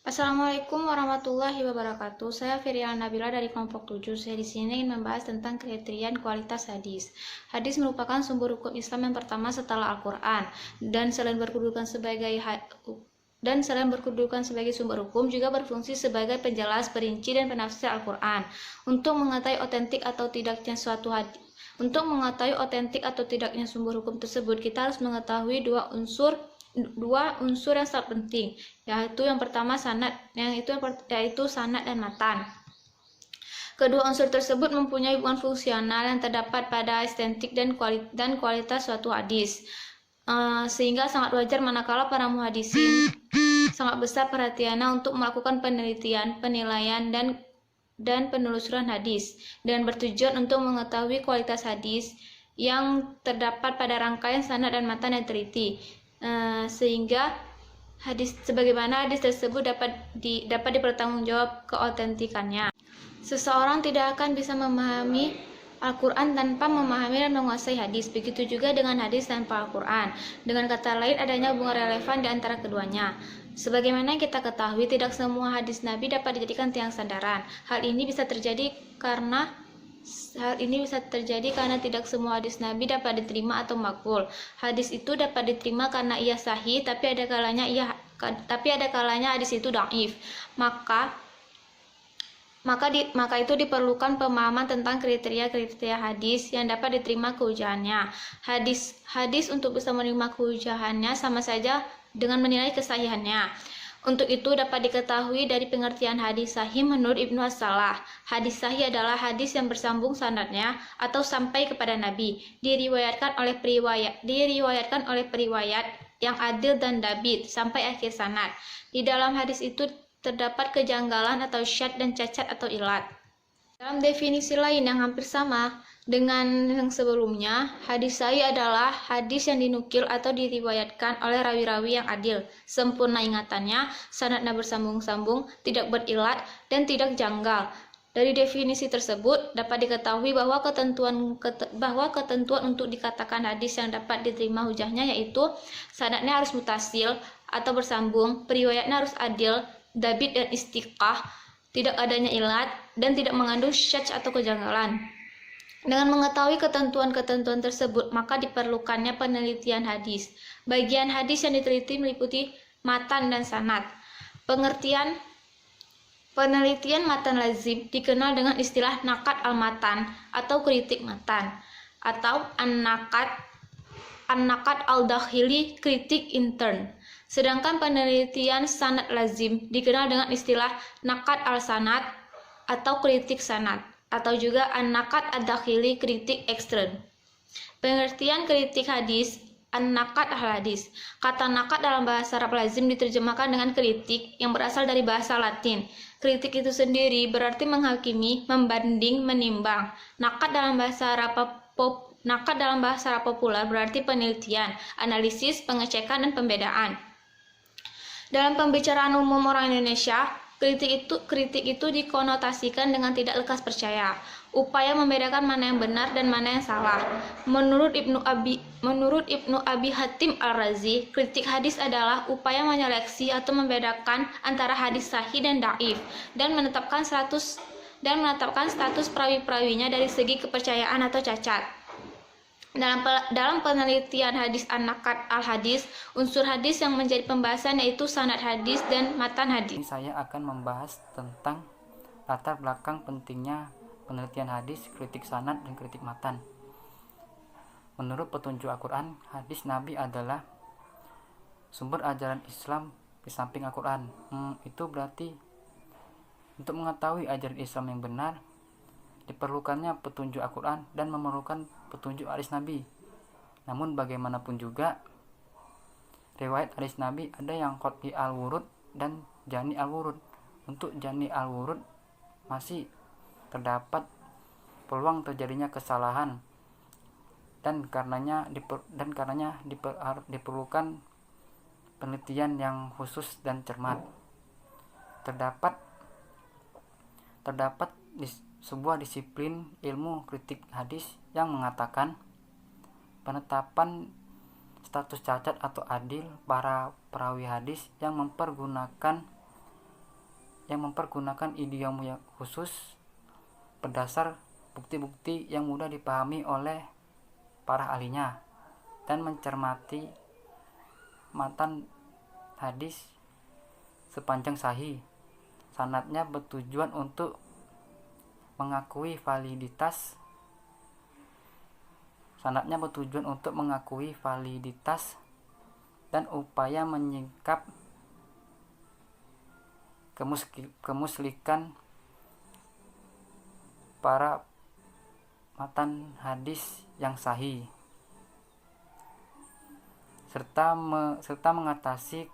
Assalamualaikum warahmatullahi wabarakatuh. Saya Firial Nabila dari kelompok 7. Saya di sini ingin membahas tentang kriteria kualitas hadis. Hadis merupakan sumber hukum Islam yang pertama setelah Al-Quran dan selain berkedudukan sebagai sumber hukum juga berfungsi sebagai penjelas, perinci, dan penafsir Al-Quran. Untuk mengetahui otentik atau tidaknya sumber hukum tersebut, kita harus mengetahui dua unsur yang sangat penting, yaitu yang pertama sanad, yaitu sanad dan matan. Kedua unsur tersebut mempunyai hubungan fungsional yang terdapat pada estetik dan kualitas suatu hadis, sehingga sangat wajar manakala para muhadisin sangat besar perhatiannya untuk melakukan penelitian, penilaian, dan penelusuran hadis dan bertujuan untuk mengetahui kualitas hadis yang terdapat pada rangkaian sanad dan matan yang teliti, sehingga sebagaimana hadis tersebut dapat dipertanggungjawab keotentikannya. Seseorang tidak akan bisa memahami Al-Quran tanpa memahami dan menguasai hadis. Begitu juga dengan hadis tanpa Al-Quran. Dengan kata lain, adanya hubungan relevan di antara keduanya. Sebagaimana kita ketahui, tidak semua hadis Nabi dapat dijadikan tiang sandaran. Hal ini bisa terjadi karena tidak semua hadis Nabi dapat diterima atau makbul. Hadis itu dapat diterima karena ia sahih, tapi ada kalanya hadis itu dhaif. Maka itu diperlukan pemahaman tentang kriteria hadis yang dapat diterima kehujahannya. Hadis untuk bisa menerima kehujahannya sama saja dengan menilai kesahihannya. Untuk itu dapat diketahui dari pengertian hadis sahih menurut Ibnu As-Salah. Hadis sahih adalah hadis yang bersambung sanadnya atau sampai kepada Nabi, diriwayatkan oleh periwayat yang adil dan dabit sampai akhir sanad. Di dalam hadis itu terdapat kejanggalan atau syadz dan cacat atau ilat. Dalam definisi lain yang hampir sama dengan yang sebelumnya, hadis sahih adalah hadis yang dinukil atau diriwayatkan oleh rawi-rawi yang adil, sempurna ingatannya, sanadnya bersambung-sambung, tidak berilat, dan tidak janggal. Dari definisi tersebut dapat diketahui bahwa ketentuan untuk dikatakan hadis yang dapat diterima hujahnya yaitu sanadnya harus mutasil atau bersambung, periwayatnya harus adil, dabit dan istiqah, tidak adanya ilat, dan tidak mengandung syadz atau kejanggalan. Dengan mengetahui ketentuan-ketentuan tersebut, maka diperlukannya penelitian hadis. Bagian hadis yang diteliti meliputi matan dan sanad. Penelitian matan lazim dikenal dengan istilah nakat al-matan atau kritik matan, atau an-nakat al-dakhili, kritik intern. Sedangkan penelitian sanad lazim dikenal dengan istilah nakat al-sanad atau kritik sanad, atau juga an-nakat ad-dakhili, kritik ekstern. Pengertian kritik hadis, an-nakat al-hadis. Kata nakat dalam bahasa Arab lazim diterjemahkan dengan kritik yang berasal dari bahasa Latin. Kritik itu sendiri berarti menghakimi, membanding, menimbang. Nakat dalam bahasa Arab populer berarti penelitian, analisis, pengecekan, dan pembedaan. Dalam pembicaraan umum orang Indonesia, kritik itu dikonotasikan dengan tidak lekas percaya, upaya membedakan mana yang benar dan mana yang salah. Menurut Ibnu Abi Hatim Al-Razi, kritik hadis adalah upaya menyeleksi atau membedakan antara hadis sahih dan dhaif dan menetapkan status perawi-perawinya dari segi kepercayaan atau cacat. Dalam penelitian hadis an-nakat al-hadis, unsur hadis yang menjadi pembahasan yaitu sanad hadis dan matan hadis. Saya akan membahas tentang latar belakang pentingnya penelitian hadis, kritik sanad, dan kritik matan. Menurut petunjuk Al-Quran, hadis Nabi adalah sumber ajaran Islam di samping Al-Quran. Itu berarti untuk mengetahui ajaran Islam yang benar, diperlukannya petunjuk Al-Quran dan memerlukan petunjuk hadis Nabi. Namun bagaimanapun juga, riwayat hadis Nabi ada yang qat'i al-wurud dan jani al-wurud. Untuk jani al-wurud masih terdapat peluang terjadinya kesalahan dan karenanya diperlukan penelitian yang khusus dan cermat. Terdapat di sebuah disiplin ilmu kritik hadis yang mengatakan penetapan status cacat atau adil para perawi hadis yang mempergunakan yang mempergunakan idiom yang khusus berdasar bukti-bukti yang mudah dipahami oleh para ahlinya, dan mencermati matan hadis sepanjang sahih. Sanadnya bertujuan untuk mengakui validitas dan upaya menyingkap kemuslikan para matan hadis yang sahih, serta mengatasi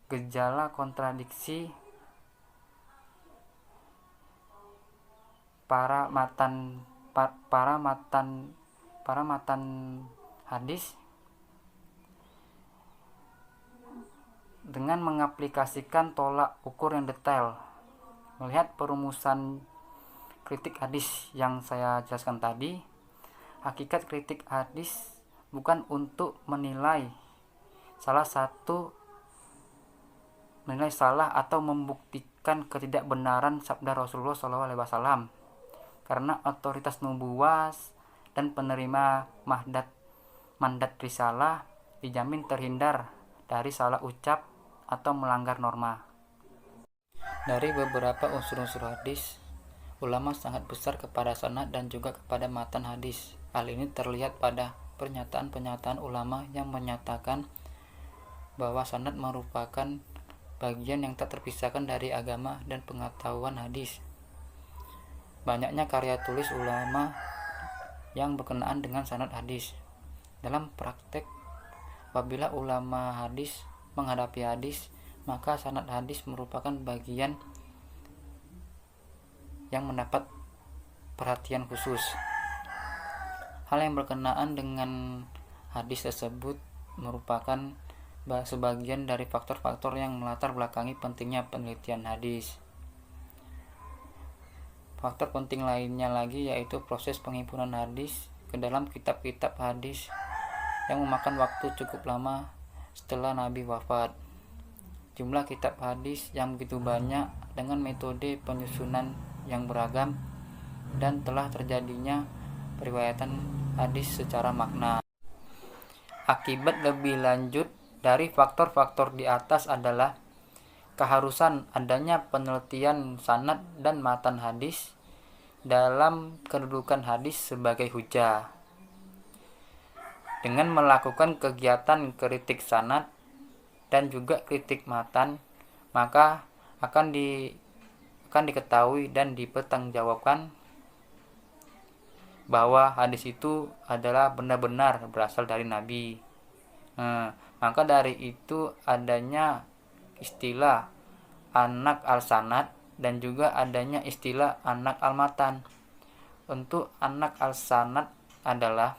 gejala kontradiksi para matan hadis dengan mengaplikasikan tolak ukur yang detail. Melihat perumusan kritik hadis yang saya jelaskan tadi, hakikat kritik hadis bukan untuk menilai salah atau membuktikan ketidakbenaran sabda Rasulullah SAW, karena otoritas nubuwas dan penerima mandat risalah dijamin terhindar dari salah ucap atau melanggar norma. Dari beberapa unsur-unsur hadis, ulama sangat besar kepada sanad dan juga kepada matan hadis. Hal ini terlihat pada pernyataan-pernyataan ulama yang menyatakan bahwa sanad merupakan bagian yang tak terpisahkan dari agama dan pengetahuan hadis. Banyaknya karya tulis ulama yang berkenaan dengan sanad hadis. Dalam praktek, apabila ulama hadis menghadapi hadis, maka sanad hadis merupakan bagian yang mendapat perhatian khusus. Hal yang berkenaan dengan hadis tersebut merupakan sebagian dari faktor-faktor yang melatar belakangi pentingnya penelitian hadis. Faktor penting lainnya lagi yaitu proses penghimpunan hadis ke dalam kitab-kitab hadis yang memakan waktu cukup lama setelah Nabi wafat. Jumlah kitab hadis yang begitu banyak dengan metode penyusunan yang beragam, dan telah terjadinya periwayatan hadis secara makna. Akibat lebih lanjut dari faktor-faktor di atas adalah keharusan adanya penelitian sanad dan matan hadis dalam kedudukan hadis sebagai hujah. Dengan melakukan kegiatan kritik sanad dan juga kritik matan, maka akan diketahui dan dipertanggungjawabkan bahwa hadis itu adalah benar-benar berasal dari Nabi. Maka dari itu adanya istilah anak al-sanad dan juga adanya istilah anak al-matan. Untuk anak al-sanad adalah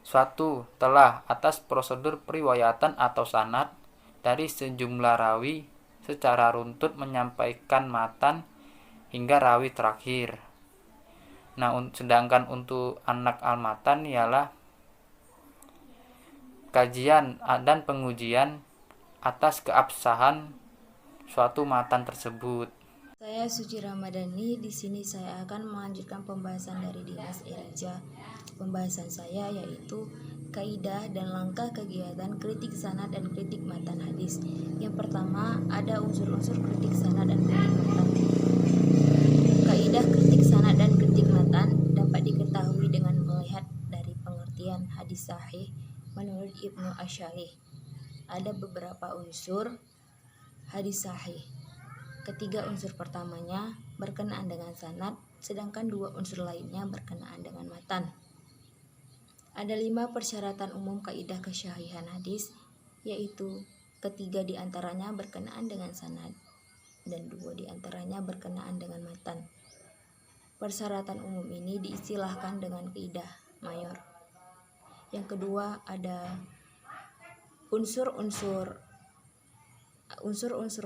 suatu telah atas prosedur periwayatan atau sanad dari sejumlah rawi secara runtut menyampaikan matan hingga rawi terakhir. Sedangkan untuk anak al-matan ialah kajian dan pengujian atas keabsahan suatu matan tersebut. Saya Suci Ramadhani. Di sini saya akan melanjutkan pembahasan dari Dimas Irja. Pembahasan saya yaitu kaidah dan langkah kegiatan kritik sanad dan kritik matan hadis. Yang pertama, ada unsur-unsur kritik sanad dan kritik matan. Kaidah kritik sanad dan kritik matan dapat diketahui dengan melihat dari pengertian hadis sahih menurut Ibnu Asy'ari. Ada beberapa unsur hadis sahih. Ketiga unsur pertamanya berkenaan dengan sanad, sedangkan dua unsur lainnya berkenaan dengan matan. Ada 5 persyaratan umum kaidah kesahihan hadis, yaitu ketiga diantaranya berkenaan dengan sanad dan 2 diantaranya berkenaan dengan matan. Persyaratan umum ini diistilahkan dengan kaidah mayor. Yang kedua ada unsur-unsur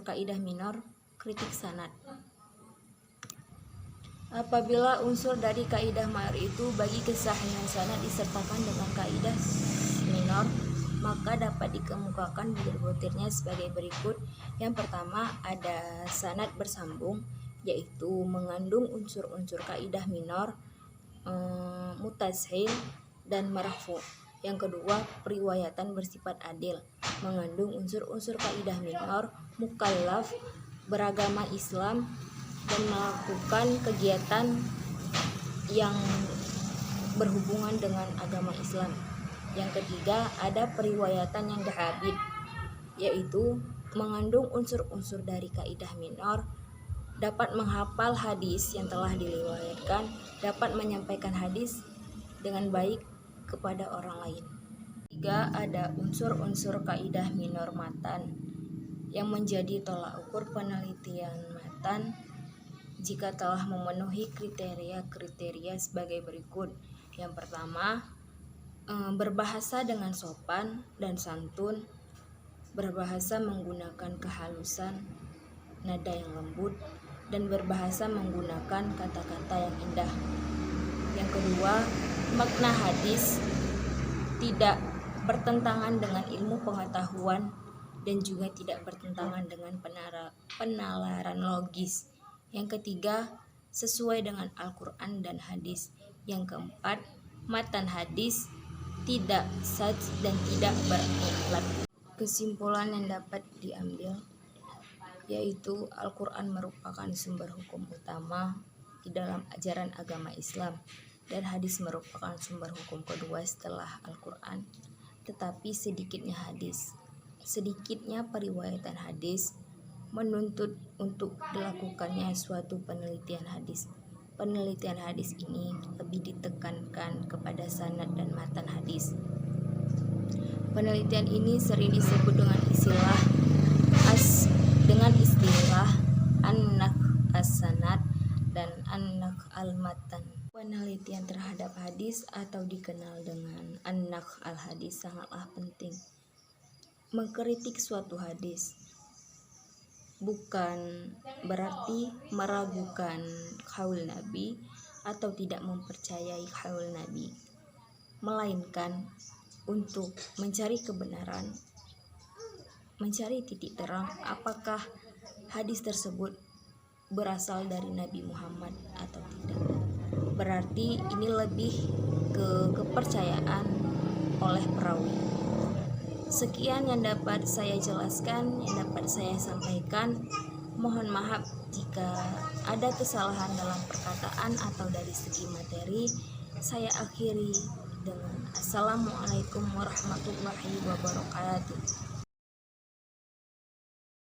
kaidah minor kritik sanad. Apabila unsur dari kaidah mayor itu bagi kesahihan sanad disertakan dengan kaidah minor, maka dapat dikemukakan butir-butirnya sebagai berikut. Yang pertama ada sanad bersambung, yaitu mengandung unsur-unsur kaidah minor, mutashil, dan marfu. Yang kedua, periwayatan bersifat adil, mengandung unsur-unsur kaidah minor, mukallaf, beragama Islam, dan melakukan kegiatan yang berhubungan dengan agama Islam. Yang ketiga, ada periwayatan yang dahabit, yaitu mengandung unsur-unsur dari kaidah minor, dapat menghafal hadis yang telah diriwayatkan, dapat menyampaikan hadis dengan baik kepada orang lain. Tiga, ada unsur-unsur kaidah minor matan yang menjadi tolak ukur penelitian matan jika telah memenuhi kriteria-kriteria sebagai berikut. Yang pertama, berbahasa dengan sopan dan santun, berbahasa menggunakan kehalusan, nada yang lembut, dan berbahasa menggunakan kata-kata yang indah. Yang kedua, makna hadis tidak bertentangan dengan ilmu pengetahuan dan juga tidak bertentangan dengan penalaran logis. Yang ketiga, sesuai dengan Al-Quran dan hadis. Yang keempat, matan hadis tidak sahih dan tidak berikhlat. Kesimpulan yang dapat diambil yaitu Al-Quran merupakan sumber hukum utama di dalam ajaran agama Islam, dan hadis merupakan sumber hukum kedua setelah Al-Quran. Tetapi sedikitnya periwayatan hadis menuntut untuk dilakukannya suatu penelitian hadis. Penelitian hadis ini lebih ditekankan kepada sanad dan matan hadis. Penelitian ini sering disebut dengan istilah an-nakh as-sanad dan an-nakh al-matan. Penelitian terhadap hadis atau dikenal dengan an-nakh al-hadis sangatlah penting. Mengkritik suatu hadis bukan berarti meragukan qaul Nabi atau tidak mempercayai qaul Nabi, melainkan untuk mencari kebenaran, mencari titik terang apakah hadis tersebut berasal dari Nabi Muhammad atau tidak. Berarti ini lebih ke kepercayaan oleh perawi. Sekian yang dapat saya jelaskan, yang dapat saya sampaikan. Mohon maaf jika ada kesalahan dalam perkataan atau dari segi materi. Saya akhiri dengan Assalamualaikum warahmatullahi wabarakatuh.